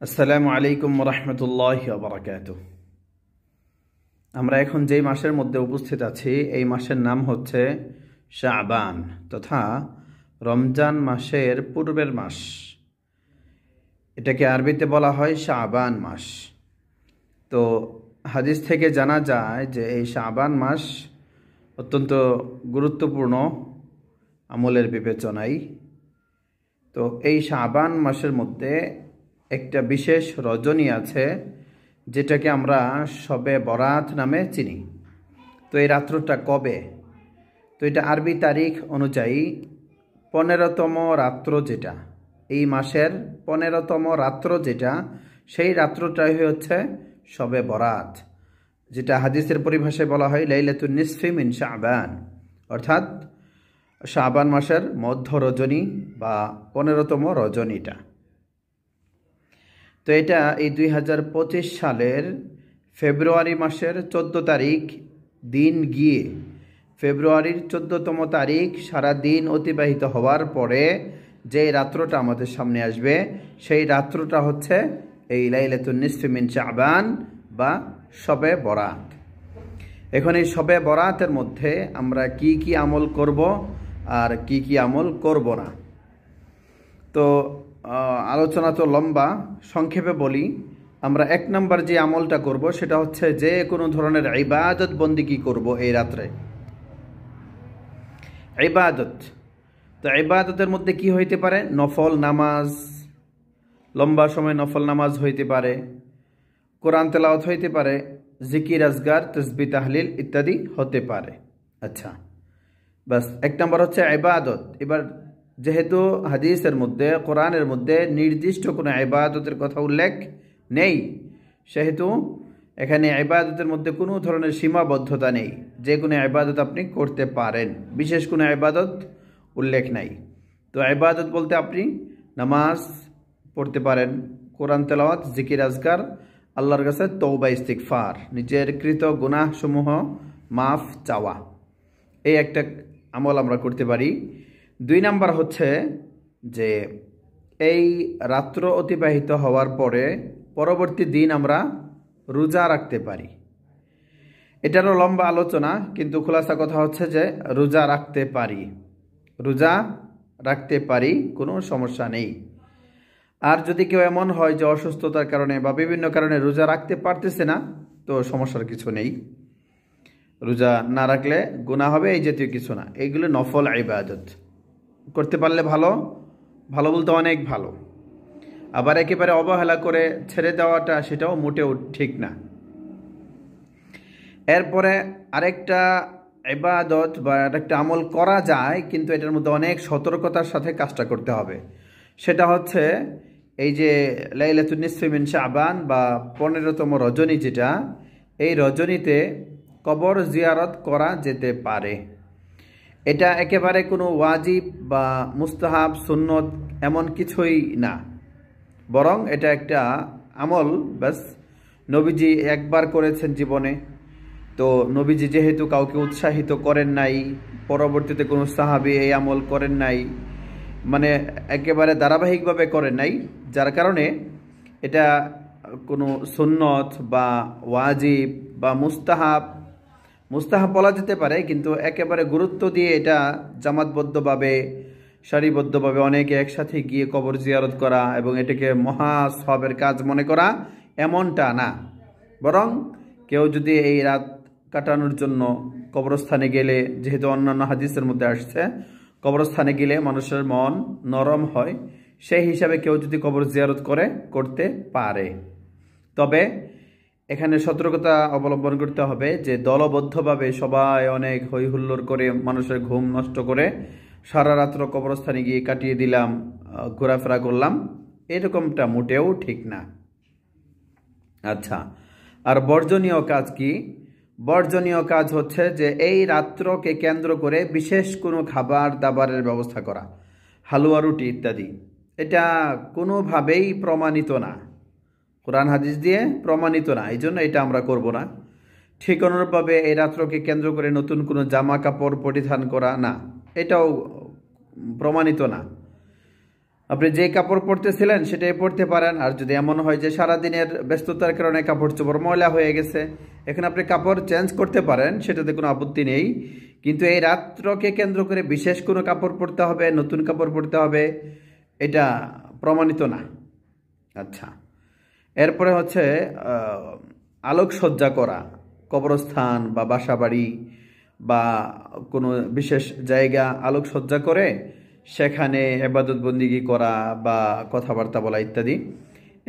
আসসালামু আলাইকুম রহমতুল্লাহি ওয়া বারাকাতুহু। আমরা এখন যেই মাসের মধ্যে উপস্থিত আছি এই মাসের নাম হচ্ছে শাবান তথা রমজান মাসের পূর্বের মাস। এটাকে আরবিতে বলা হয় শাবান মাস। তো হাদিস থেকে জানা যায় যে এই শাবান মাস অত্যন্ত গুরুত্বপূর্ণ আমলের বিবেচনায়। তো এই শাবান মাসের মধ্যে একটা বিশেষ রজনী আছে যেটাকে আমরা শবে বরাত নামে চিনি। তো এই রাত্রটা কবে? তো এটা আরবি তারিখ অনুযায়ী 15তম রাত্র, যেটা এই মাসের 15তম রাত্র, যেটা সেই রাত্রটাই হচ্ছে শবে বরাত, যেটা হাদিসের পরিভাষায় বলা হয় লাইলাতুন নিসফি মিন শাবান, অর্থাৎ শাবান মাসের মধ্য রজনী বা 15তম রজনীটা। তো এটা এই 2025 সালের ফেব্রুয়ারি মাসের 14 তারিখ দিন গিয়ে ফেব্রুয়ারির 14তম তারিখ সারা দিন অতিবাহিত হওয়ার পরে যে রাত্রটা আমাদের সামনে আসবে সেই রাত্রটা হচ্ছে এই লাইলাতুন নিসফি মিন শাবান বা শবে বরাত। এখন এই শবে বরাতের মধ্যে আমরা কি কি আমল করব আর কি কি আমল করব না, তো আলোচনা তো লম্বা, সংক্ষেপে বলি। আমরা 1 নম্বর যে আমলটা করব সেটা হচ্ছে যে কোনো ধরনের ইবাদত বন্দেগী করব এই রাত্রে। ইবাদত, তো ইবাদতের মধ্যে কি হইতে পারে? নফল নামাজ, লম্বা সময় নফল নামাজ হইতে পারে, কোরআন তেলাওয়াত হইতে পারে, জিকির আজগার তাসবিহ তাহলিল ইত্যাদি হতে পারে। আচ্ছা, বাস 1 নম্বর হচ্ছে ইবাদত। এবার যেহেতু হাদিসের মধ্যে কোরআনের মধ্যে নির্দিষ্ট কোনো ইবাদতের কথা উল্লেখ নেই, সেহেতু এখানে ইবাদতের মধ্যে কোনো ধরনের সীমাবদ্ধতা নেই, যে কোনো ইবাদত আপনি করতে পারেন, বিশেষ কোনো ইবাদত উল্লেখ নাই। তো ইবাদত বলতে আপনি নামাজ পড়তে পারেন, কোরআন তেলাওয়াত, জিকির আজকার, আল্লাহর কাছে তওবা ইস্তিগফার, নিজের কৃত গুনাহসমূহ মাফ চাওয়া, এই একটা আমল আমরা করতে পারি। 2 নম্বর হচ্ছে যে এই রাত্র অতিবাহিত হওয়ার পরে পরবর্তী দিন আমরা রোজা রাখতে পারি। এটারও লম্বা আলোচনা, কিন্তু খোলাসা কথা হচ্ছে যে রোজা রাখতে পারি, রোজা রাখতে পারি, কোনো সমস্যা নেই। আর যদি কেউ এমন হয় যে অসুস্থতার কারণে বা বিভিন্ন কারণে রোজা রাখতে পারতেছে না, তো সমস্যার কিছু নেই, রোজা না রাখলে গুনাহ হবে এই জাতীয় কিছু না। এইগুলো নফল ইবাদত, করতে পারলে ভালো, ভালো বলতে অনেক ভালো। আবার একেবারে অবহেলা করে ছেড়ে দেওয়াটা সেটাও মোটেও ঠিক না। এরপরে আরেকটা ইবাদত বা আরেকটা আমল করা যায়, কিন্তু এটার মধ্যে অনেক সতর্কতার সাথে কাজটা করতে হবে। সেটা হচ্ছে এই যে লাইলাতুন নিসফি মিন শাবান বা 15তম রজনী, যেটা এই রজনীতে কবর জিয়ারত করা যেতে পারে। এটা একেবারে কোনো ওয়াজিব বা মুস্তাহাব সুন্নত এমন কিছুই না, বরং এটা একটা আমল। ব্যাস, নবীজি একবার করেছেন জীবনে, তো নবীজি যেহেতু কাউকে উৎসাহিত করেন নাই, পরবর্তীতে কোনো সাহাবী এই আমল করেন নাই, মানে একেবারে ধারাবাহিকভাবে করেন নাই, যার কারণে এটা কোনো সুন্নত বা ওয়াজিব বা মুস্তাহাব বলা যেতে পারে, কিন্তু একেবারে গুরুত্ব দিয়ে এটা জামাতবদ্ধভাবে সারিবদ্ধভাবে অনেকে একসাথে গিয়ে কবর জিয়ারত করা এবং এটাকে মহা সওয়াবের কাজ মনে করা এমনটা না। বরং কেউ যদি এই রাত কাটানোর জন্য কবরস্থানে গেলে, যেহেতু অন্যান্য হাদিসের মধ্যে আসছে কবরস্থানে গেলে মানুষের মন নরম হয়, সেই হিসাবে কেউ যদি কবর জিয়ারত করতে পারে। তবে এখানে সতর্কতা অবলম্বন করতে হবে যে দলবদ্ধভাবে সবাই অনেক হই হুল্লোড় করে মানুষের ঘুম নষ্ট করে সারা রাত্র কবরস্থানে গিয়ে কাটিয়ে দিলাম, ঘোরাফেরা করলাম, এরকমটা মোটেও ঠিক না। আচ্ছা, আর বর্জনীয় কাজ কি? বর্জনীয় কাজ হচ্ছে যে এই রাত্রকে কেন্দ্র করে বিশেষ কোনো খাবার দাবারের ব্যবস্থা করা, হালুয়া রুটি ইত্যাদি, এটা কোনোভাবেই প্রমাণিত না, কোরআন হাদিস দিয়ে প্রমাণিত না, এই জন্য এটা আমরা করব না। ঠিক অনুরূপভাবে এই রাত্রকে কেন্দ্র করে নতুন কোনো জামা কাপড় পরিধান করা না, এটাও প্রমাণিত না। আপনি যে কাপড় পরতেছিলেন সেটাই পরতে পারেন। আর যদি এমন হয় যে সারাদিনের ব্যস্ততার কারণে কাপড় চোপড় ময়লা হয়ে গেছে, এখন আপনি কাপড় চেঞ্জ করতে পারেন, সেটাতে কোনো আপত্তি নেই। কিন্তু এই রাত্রকে কেন্দ্র করে বিশেষ কোনো কাপড় পরতে হবে, নতুন কাপড় পরতে হবে, এটা প্রমাণিত না। আচ্ছা, এরপরে হচ্ছে আলোকসজ্জা করা, কবরস্থান বা বাসা বাড়ি বা কোনো বিশেষ জায়গা আলোকসজ্জা করে সেখানে ইবাদত বন্দিগি করা বা কথাবার্তা বলা ইত্যাদি,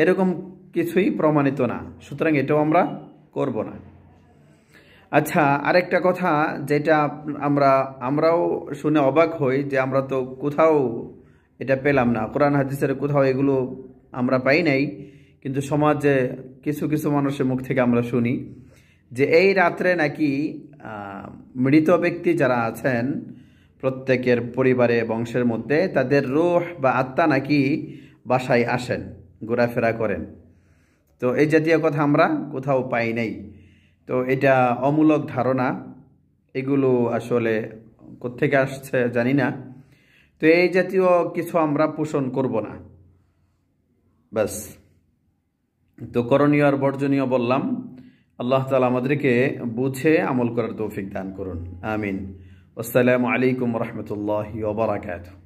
এরকম কিছুই প্রমাণিত না, সুতরাং এটাও আমরা করব না। আচ্ছা, আরেকটা কথা যেটা আমরাও শুনে অবাক হই যে আমরা তো কোথাও এটা পেলাম না, কোরআন হাদিসের কোথাও এগুলো আমরা পাই নাই, কিন্তু সমাজে কিছু কিছু মানুষের মুখ থেকে আমরা শুনি যে এই রাত্রে নাকি মৃত ব্যক্তি যারা আছেন প্রত্যেকের পরিবারে বংশের মধ্যে তাদের রূহ বা আত্মা নাকি বাসায় আসেন, ঘোরাফেরা করেন। তো এই জাতীয় কথা আমরা কোথাও পাই নাই। তো এটা অমূলক ধারণা, এগুলো আসলে কোত্থেকে আসছে জানি না। তো এই জাতীয় কিছু আমরা পোষণ করব না, ব্যাস। তো করণীয় আর বর্জনীয় বললাম। আল্লাহ তাআলা আমাদেরকে বুঝে আমল করার তৌফিক দান করুন, আমিন। আসসালামু আলাইকুম রহমতুল্লাহি ওয়া বারাকাতুহু।